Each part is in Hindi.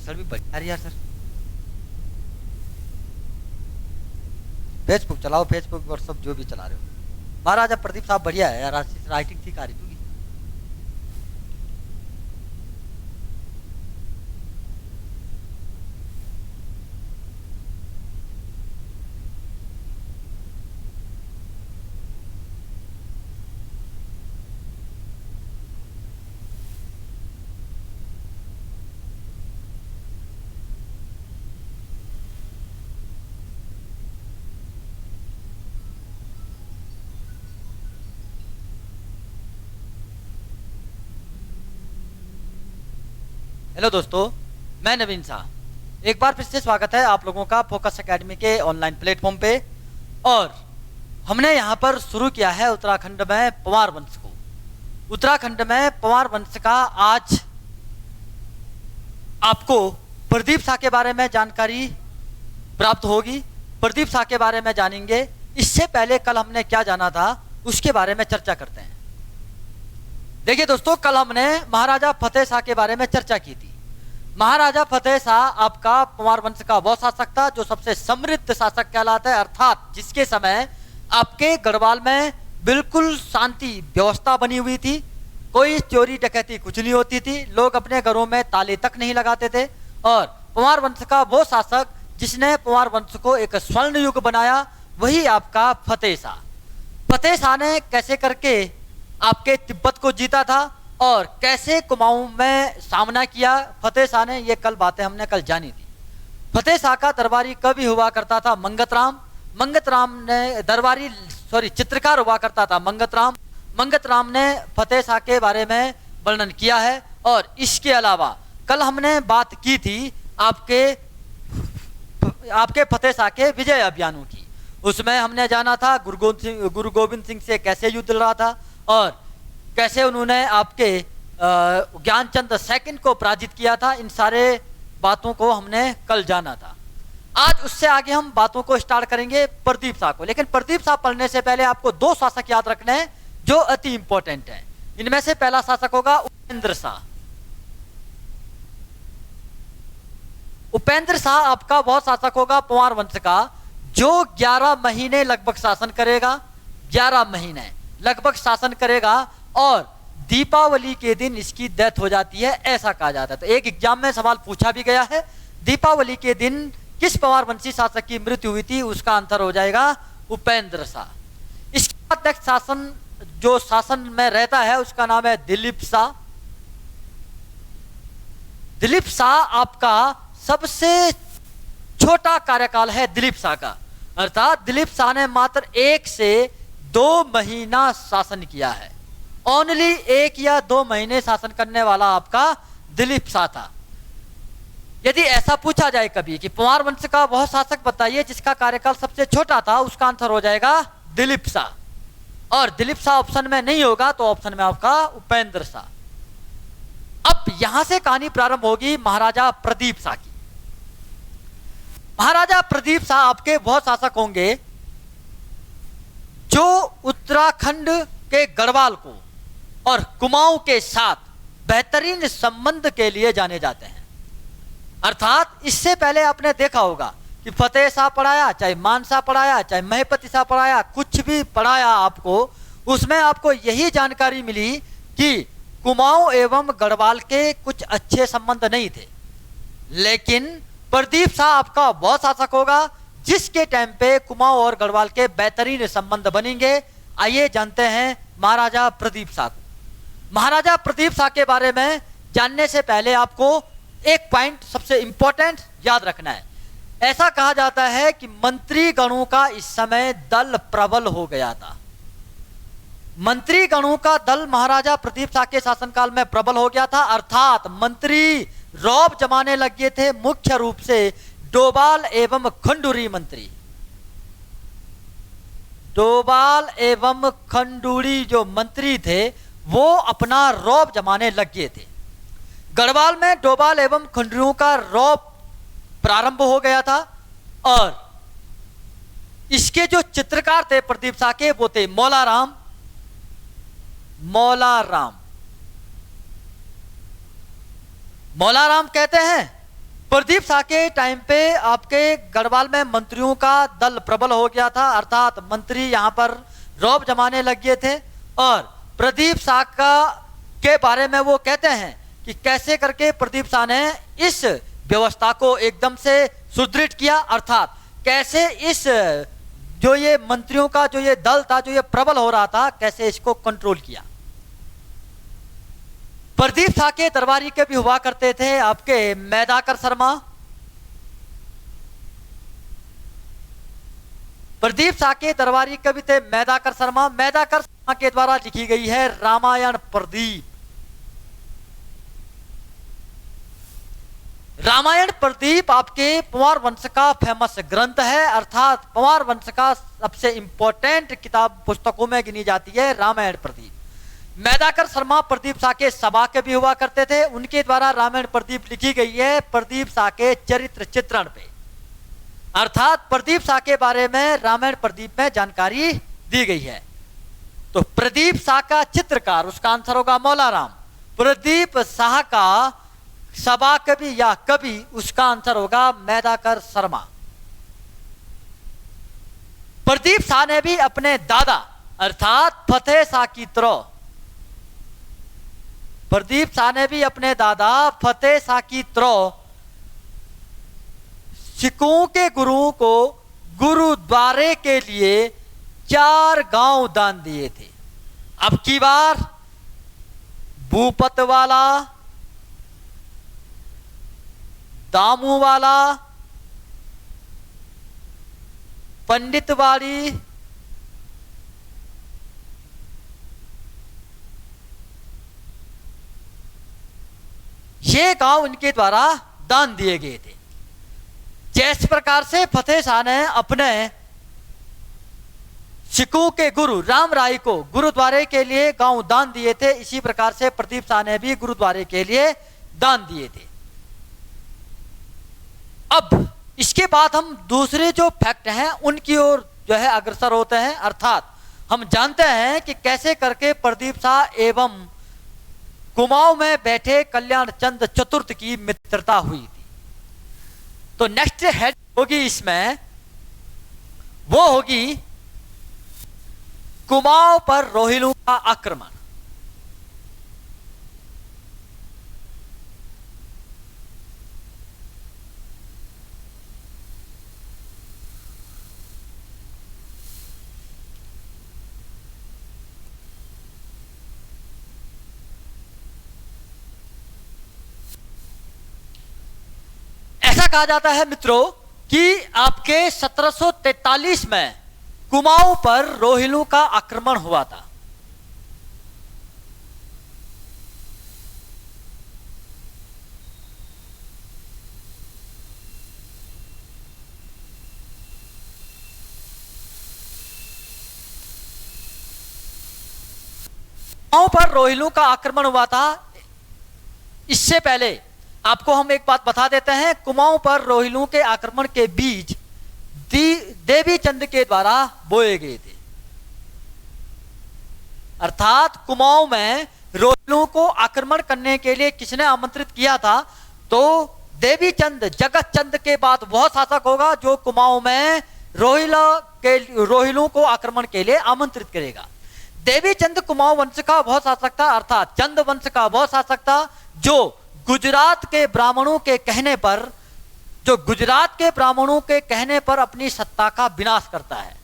पिक्सल भी बढ़िया रही यार सर। फेसबुक चलाओ, फेसबुक व्हाट्सअप जो भी चला रहे हो। महाराजा प्रदीप साहब बढ़िया है यार, राइटिंग ठीक आ रही थी। हेलो दोस्तों, मैं नवीन शाह। एक बार फिर से स्वागत है आप लोगों का फोकस एकेडमी के ऑनलाइन प्लेटफॉर्म पे। और हमने यहाँ पर शुरू किया है उत्तराखंड में पंवार वंश को। उत्तराखंड में पंवार वंश का आज आपको प्रदीप शाह के बारे में जानकारी प्राप्त होगी। प्रदीप शाह के बारे में जानेंगे। इससे पहले कल हमने क्या जाना था उसके बारे में चर्चा करते हैं। देखिए दोस्तों, कल हमने महाराजा फतेह शाह के बारे में चर्चा की थी। महाराजा फतेह शाह आपका पंवार वंश का वो शासक था जो सबसे समृद्ध शासक कहलाता है, अर्थात जिसके समय आपके गढ़वाल में बिल्कुल शांति व्यवस्था बनी हुई थी। कोई चोरी डकैती कुछ नहीं होती थी, लोग अपने घरों में ताले तक नहीं लगाते थे। और पंवार वंश का वो शासक जिसने पंवार वंश को एक स्वर्ण युग बनाया, वही आपका फतेह शाह। फतेह शाह ने कैसे करके आपके तिब्बत को जीता था और कैसे कुमाऊं में सामना किया फतेह शाह ने, ये कल बातें हमने कल जानी थी। फतेह शाह का दरबारी कवि हुआ करता था मंगत राम। मंगत राम ने चित्रकार हुआ करता था मंगत राम। मंगत राम ने फतेह शाह के बारे में वर्णन किया है। और इसके अलावा कल हमने बात की थी आपके फतेह शाह के विजय अभियानों की। उसमें हमने जाना था गुरु गोविंद सिंह से कैसे युद्ध लड़ा था और कैसे उन्होंने आपके ज्ञानचंद सेकंड को पराजित किया था। इन सारे बातों को हमने कल जाना था। आज उससे आगे हम बातों को स्टार्ट करेंगे प्रदीप शाह को। लेकिन प्रदीप शाह पढ़ने से पहले आपको दो शासक याद रखने हैं जो अति इंपॉर्टेंट है। इनमें से पहला शासक होगा उपेंद्र शाह। उपेंद्र शाह आपका वह शासक होगा पंवार वंश का जो 11 महीने लगभग शासन करेगा। 11 महीने लगभग शासन करेगा और दीपावली के दिन इसकी डेथ हो जाती है, ऐसा कहा जाता है। तो एक एग्जाम में सवाल पूछा भी गया है, दीपावली के दिन किस पंवार वंशी शासक की मृत्यु हुई थी? उसका आंसर हो जाएगा उपेंद्र शाह। इसके बाद नेक्स्ट शासन में रहता है उसका नाम है दिलीप शाह। दिलीप शाह आपका सबसे छोटा कार्यकाल है दिलीप शाह का, अर्थात दिलीप शाह ने मात्र 1 से 2 महीना शासन किया है। ओनली 1 या 2 महीने शासन करने वाला आपका दिलीप शाह था। यदि ऐसा पूछा जाए कभी कि पंवार वंश का वह शासक बताइए जिसका कार्यकाल सबसे छोटा था, उसका आंसर हो जाएगा दिलीप शाह। और दिलीप शाह ऑप्शन में नहीं होगा तो ऑप्शन में आपका उपेंद्र शाह। अब यहां से कहानी प्रारंभ होगी महाराजा प्रदीप शाह की। महाराजा प्रदीप शाह आपके वह शासक होंगे जो उत्तराखंड के गढ़वाल को और कुमाऊं के साथ बेहतरीन संबंध के लिए जाने जाते हैं। अर्थात इससे पहले आपने देखा होगा कि फतेह शाह पढ़ाया, चाहे मान शाह पढ़ाया, चाहे महपति शाह पढ़ाया, कुछ भी पढ़ाया आपको, उसमें आपको यही जानकारी मिली कि कुमाऊं एवं गढ़वाल के कुछ अच्छे संबंध नहीं थे। लेकिन प्रदीप शाह आपका वह शासक होगा जिसके टाइम पे कुमाऊं और गढ़वाल के बेहतरीन संबंध बनेंगे। आइए जानते हैं महाराजा प्रदीप शाह को। महाराजा प्रदीप शाह के बारे में जानने से पहले आपको एक पॉइंट सबसे इंपॉर्टेंट याद रखना है। ऐसा कहा जाता है कि मंत्री गणों का इस समय दल प्रबल हो गया था। मंत्री गणों का दल महाराजा प्रदीप शाह के शासनकाल में प्रबल हो गया था, अर्थात मंत्री रौब जमाने लग गए थे। मुख्य रूप से डोभाल एवं खंडूरी मंत्री, डोभाल एवं खंडूरी जो मंत्री थे वो अपना रौब जमाने लग गए थे। गढ़वाल में डोभाल एवं खंडूरियों का रौब प्रारंभ हो गया था और इसके जो चित्रकार थे प्रदीप शाह के वो थे मौलाराम। मौलाराम कहते हैं प्रदीप शाह के टाइम पे आपके गढ़वाल में मंत्रियों का दल प्रबल हो गया था, अर्थात मंत्री यहाँ पर रौब जमाने लग गए थे। और प्रदीप शाह के बारे में वो कहते हैं कि कैसे करके प्रदीप शाह ने इस व्यवस्था को एकदम से सुदृढ़ किया, अर्थात कैसे इस जो ये मंत्रियों का जो ये दल था, जो ये प्रबल हो रहा था, कैसे इसको कंट्रोल किया। प्रदीप शाह के दरबारी के भी हुआ करते थे आपके मैदाकर शर्मा। प्रदीप शाह के दरबारी कवि थे मैदाकर शर्मा। मैदाकर शर्मा के द्वारा लिखी गई है रामायण प्रदीप। रामायण प्रदीप आपके पंवार वंश का फेमस ग्रंथ है, अर्थात पंवार वंश का सबसे इंपॉर्टेंट किताब पुस्तकों में गिनी जाती है रामायण प्रदीप। मैदाकर शर्मा प्रदीप शाह के सभा के भी हुआ करते थे, उनके द्वारा रामायण प्रदीप लिखी गई है प्रदीप शाह के चरित्र चित्रण पे, अर्थात प्रदीप शाह के बारे में रामायण प्रदीप में जानकारी दी गई है। तो प्रदीप शाह का चित्रकार, उसका आंसर होगा मौलाराम। प्रदीप शाह का सभा कवि या कवि, उसका आंसर होगा मैदाकर शर्मा। प्रदीप शाह ने भी अपने दादा अर्थात फतेह शाह की तरह, प्रदीप शाह ने भी अपने दादा फतेह शाह की तरह सिखों के गुरुओं को गुरुद्वारे के लिए 4 गांव दान दिए थे। अब की बार भूपत वाला, दामू वाला, पंडितवाड़ी, ये गांव इनके द्वारा दान दिए गए थे। जिस प्रकार से फतेह शाह ने अपने सिखों के गुरु राम राय को गुरुद्वारे के लिए गांव दान दिए थे, इसी प्रकार से प्रदीप शाह ने भी गुरुद्वारे के लिए दान दिए थे। अब इसके बाद हम दूसरे जो फैक्ट हैं उनकी ओर जो है अग्रसर होते हैं, अर्थात हम जानते हैं कि कैसे करके प्रदीप शाह एवं कुमाऊं में बैठे कल्याण चंद चतुर्थ की मित्रता हुई थी। तो नेक्स्ट हेड होगी इसमें, वो होगी कुमाऊं पर रोहिलों का आक्रमण। ऐसा कहा जाता है मित्रों कि आपके 1743 में कुमाऊं पर रोहिलों का आक्रमण हुआ था। कुमाऊं पर रोहिलों का आक्रमण हुआ था। इससे पहले आपको हम एक बात बता देते हैं, कुमाऊं पर रोहिलों के आक्रमण के बीज देवी चंद के द्वारा बोए गए थे, अर्थात कुमाऊं में रोहिलों को आक्रमण करने के लिए किसने आमंत्रित किया था? तो देवी चंद जगत चंद के बाद वह शासक होगा जो कुमाऊं में रोहिलों को आक्रमण के लिए आमंत्रित करेगा। देवी चंद कुमाऊं वंश का वह शासक था, अर्थात चंद वंश का वह शासक था जो गुजरात के ब्राह्मणों के कहने पर अपनी सत्ता का विनाश करता है,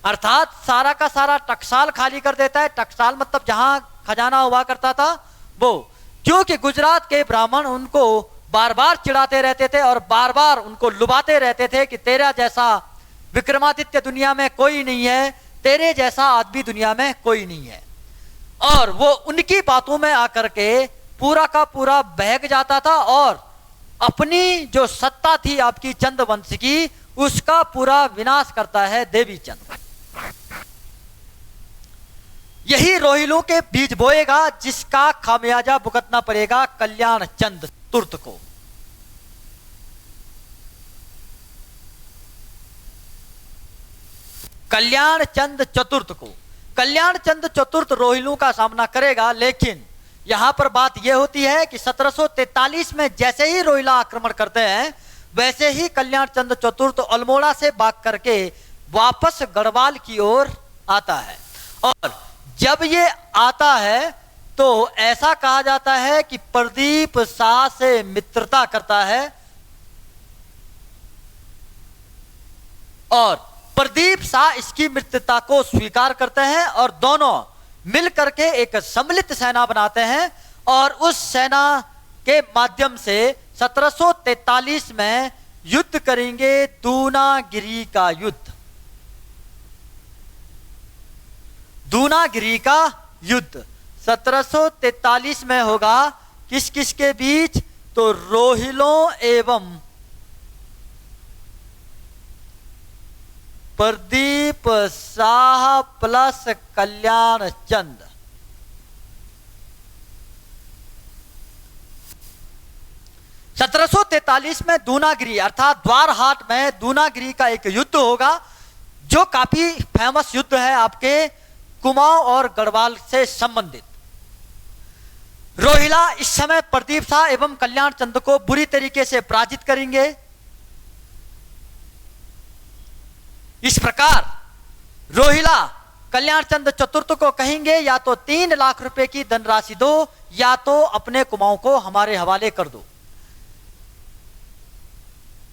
अर्थात सारा का सारा टकसाल खाली कर देता है। टकसाल मतलब जहां खजाना हुआ करता था वो, क्योंकि गुजरात के ब्राह्मण उनको बार बार चिढ़ाते रहते थे और बार बार उनको लुभाते रहते थे कि तेरा जैसा विक्रमादित्य दुनिया में कोई नहीं है, तेरे जैसा आदमी दुनिया में कोई नहीं है। और वो उनकी बातों में आकर के पूरा का पूरा बहक जाता था और अपनी जो सत्ता थी आपकी चंद वंश की, उसका पूरा विनाश करता है देवी चंद। यही रोहिलों के बीज बोएगा जिसका खामियाजा भुगतना पड़ेगा कल्याण चंद तुर्त को। कल्याण चंद चतुर्थ रोहिलों का सामना करेगा, लेकिन यहां पर बात यह होती है कि 1743 में जैसे ही रोहिला आक्रमण करते हैं, वैसे ही कल्याण चंद्र चतुर्थ अल्मोड़ा से भाग करके वापस गढ़वाल की ओर आता है। और जब ये आता है तो ऐसा कहा जाता है कि प्रदीप शाह से मित्रता करता है और प्रदीप शाह इसकी मित्रता को स्वीकार करते हैं और दोनों मिल करके एक सम्मिलित सेना बनाते हैं और उस सेना के माध्यम से 1743 में युद्ध करेंगे, दूनागिरी का युद्ध। दूनागिरी का युद्ध 1743 में होगा। किस किस के बीच? तो रोहिलों एवं प्रदीप शाह प्लस कल्याण चंद। सत्रह सौ 1743 में दूनागिरी अर्थात द्वारहाट में दूनागिरी का एक युद्ध होगा, जो काफी फेमस युद्ध है आपके कुमाऊं और गढ़वाल से संबंधित। रोहिला इस समय प्रदीप शाह एवं कल्याण चंद को बुरी तरीके से पराजित करेंगे। इस प्रकार रोहिला कल्याण चंद चतुर्थ को कहेंगे या तो 3 लाख रुपए की धनराशि दो या तो अपने कुमाऊं को हमारे हवाले कर दो।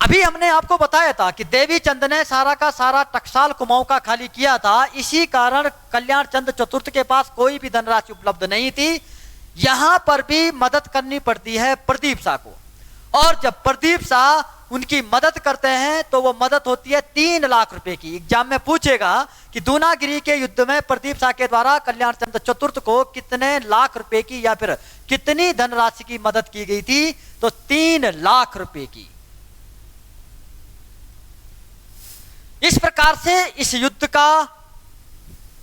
अभी हमने आपको बताया था कि देवी चंद ने सारा का सारा टकसाल कुमाऊं का खाली किया था, इसी कारण कल्याण चंद चतुर्थ के पास कोई भी धनराशि उपलब्ध नहीं थी। यहां पर भी मदद करनी पड़ती है प्रदीप शाह को, और जब प्रदीप शाह उनकी मदद करते हैं तो वो मदद होती है 3 लाख रुपए की। एग्जाम में पूछेगा कि दूनागिरी के युद्ध में प्रदीप शाह के द्वारा कल्याण चंद चतुर्थ को कितने लाख रुपए की या फिर कितनी धनराशि की मदद की गई थी, तो 3 लाख रुपए की। इस प्रकार से इस युद्ध का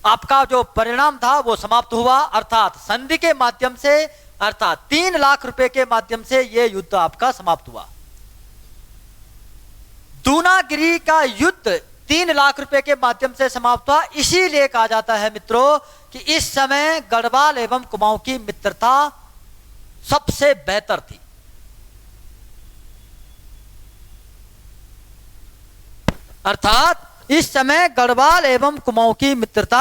आपका जो परिणाम था वो समाप्त हुआ, अर्थात संधि के माध्यम से, अर्थात 3 लाख रुपए के माध्यम से यह युद्ध आपका समाप्त हुआ। दूनागिरी का युद्ध 3 लाख रुपए के माध्यम से समाप्त हुआ। इसीलिए कहा जाता है मित्रों कि इस समय गढ़वाल एवं कुमाऊं की मित्रता सबसे बेहतर थी। अर्थात इस समय गढ़वाल एवं कुमाऊं की मित्रता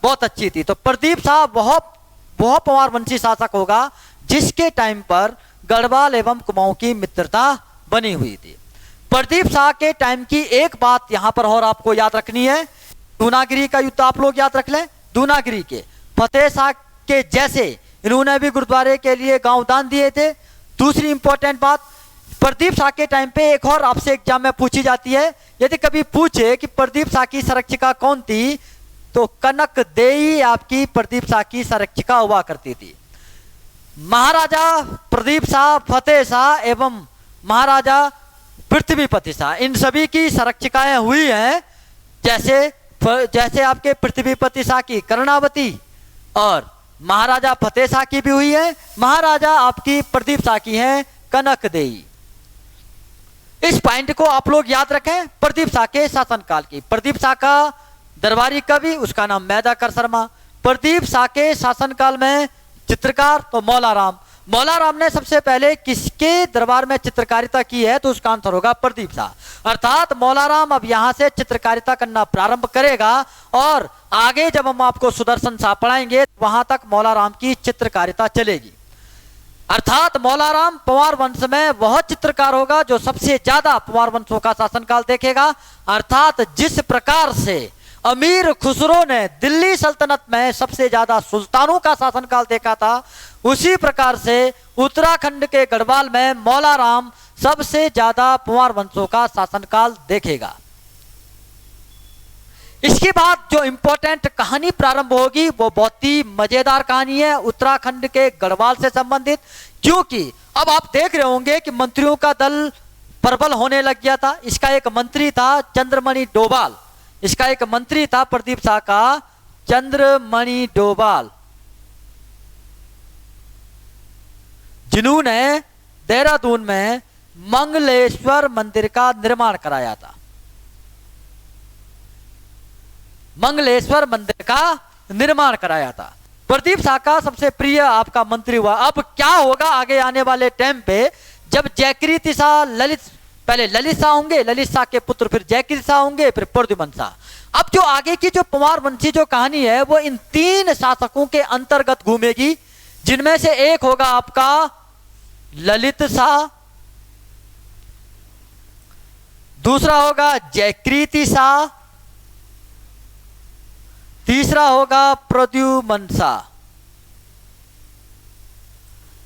बहुत अच्छी थी। तो प्रदीप शाह बहुत पंवार वंशी शासक होगा जिसके टाइम पर गढ़वाल एवं कुमाऊं की मित्रता बनी हुई थी। प्रदीप शाह के टाइम की एक बात यहां पर और आपको याद रखनी है, दूनागिरी का युद्ध आप लोग याद रख लें। दूनागिरी के फतेह शाह के जैसे इन्होंने भी गुरुद्वारे के लिए गांव दान दिए थे। दूसरी इंपॉर्टेंट बात, प्रदीप शाह के टाइम पे एक और आपसे एग्जाम में पूछी जाती है, यदि कभी पूछे कि प्रदीप शाह की संरक्षिका कौन थी, तो कनक देई आपकी प्रदीप शाह की संरक्षिका हुआ करती थी। महाराजा प्रदीप शाह, फतेह शाह एवं महाराजा पृथ्वीपति शाह, इन सभी की संरक्षिकाएं हुई हैं। जैसे आपके पृथ्वीपति शाह की कर्णावती और महाराजा फतेह शाह की भी हुई है, महाराजा आपकी प्रदीप शाह की है कनक देई। इस पॉइंट को आप लोग याद रखें। प्रदीप शाह के शासनकाल की, प्रदीप शाह का दरबारी कवि उसका नाम मैदाकर शर्मा। प्रदीप शाह के शासनकाल में चित्रकार तो मौला राम ने सबसे पहले किसके दरबार में चित्रकारिता की है, तो उसका आंसर होगा प्रदीप शाह। अर्थात मौला राम अब यहां से चित्रकारिता करना प्रारंभ करेगा और आगे जब हम आपको सुदर्शन शाह पढ़ाएंगे वहां तक मौला राम की चित्रकारिता चलेगी। अर्थात मौला राम पंवार वंश में वह चित्रकार होगा जो सबसे ज्यादा पंवार वंशों का शासनकाल देखेगा। अर्थात जिस प्रकार से अमीर खुसरो ने दिल्ली सल्तनत में सबसे ज्यादा सुल्तानों का शासनकाल देखा था, उसी प्रकार से उत्तराखंड के गढ़वाल में मौला राम सबसे ज्यादा पंवार वंशों का शासनकाल देखेगा। इसके बाद जो इंपॉर्टेंट कहानी प्रारंभ होगी वो बहुत ही मजेदार कहानी है उत्तराखंड के गढ़वाल से संबंधित, क्योंकि अब आप देख रहे होंगे कि मंत्रियों का दल प्रबल होने लग गया था। इसका एक मंत्री था चंद्रमणि डोभाल, इसका एक मंत्री था प्रदीप शाह का चंद्रमणि डोभाल, जिन्होंने देहरादून में मंगलेश्वर मंदिर का निर्माण कराया था। मंगलेश्वर मंदिर का निर्माण कराया था। प्रदीप शाह का सबसे प्रिय आपका मंत्री हुआ। अब क्या होगा आगे आने वाले टाइम पे, जब जयकृति शाह, ललित, पहले ललित शाह होंगे, ललित शाह के पुत्र फिर जयकृति शाह होंगे, फिर प्रद्युमन शाह। अब जो आगे की जो पंवार वंशी जो कहानी है वो इन 3 शासकों के अंतर्गत घूमेगी, जिनमें से एक होगा आपका ललित शाह, दूसरा होगा जयकृति शाह, तीसरा होगा प्रद्युमन शाह।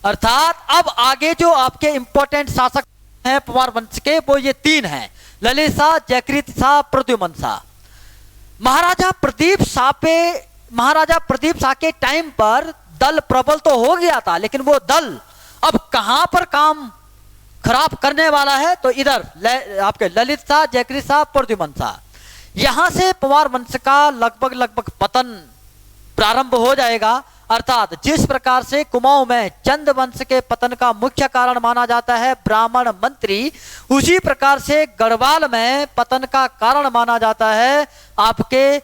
अर्थात अब आगे जो आपके इंपॉर्टेंट शासक हैं पंवार वंश के, वो ये 3 हैं, ललित शाह, जयकृति शाह, प्रद्युमन शाह। महाराजा प्रदीप शाह के टाइम पर दल प्रबल तो हो गया था, लेकिन वो दल अब कहां पर काम खराब करने वाला है, तो इधर आपके ललित शाह, जयकृति शाह, प्रद्युमन शाह। यहां से पंवार वंश का लगभग पतन प्रारंभ हो जाएगा। अर्थात जिस प्रकार से कुमाऊं में चंद वंश के पतन का मुख्य कारण माना जाता है ब्राह्मण मंत्री, उसी प्रकार से गढ़वाल में पतन का कारण माना जाता है आपके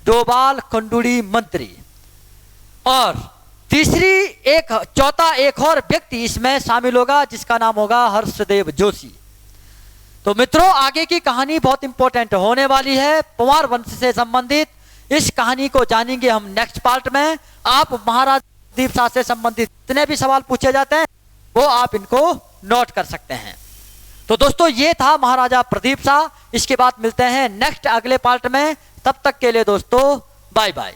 डोभाल खंडूड़ी मंत्री। और चौथा एक और व्यक्ति इसमें शामिल होगा, जिसका नाम होगा हर्षदेव जोशी। तो मित्रों, आगे की कहानी बहुत इंपॉर्टेंट होने वाली है, पंवार वंश से संबंधित। इस कहानी को जानेंगे हम नेक्स्ट पार्ट में। आप महाराज प्रदीप शाह से संबंधित जितने भी सवाल पूछे जाते हैं वो आप इनको नोट कर सकते हैं। तो दोस्तों, ये था महाराजा प्रदीप शाह। इसके बाद मिलते हैं नेक्स्ट अगले पार्ट में। तब तक के लिए दोस्तों बाय बाय।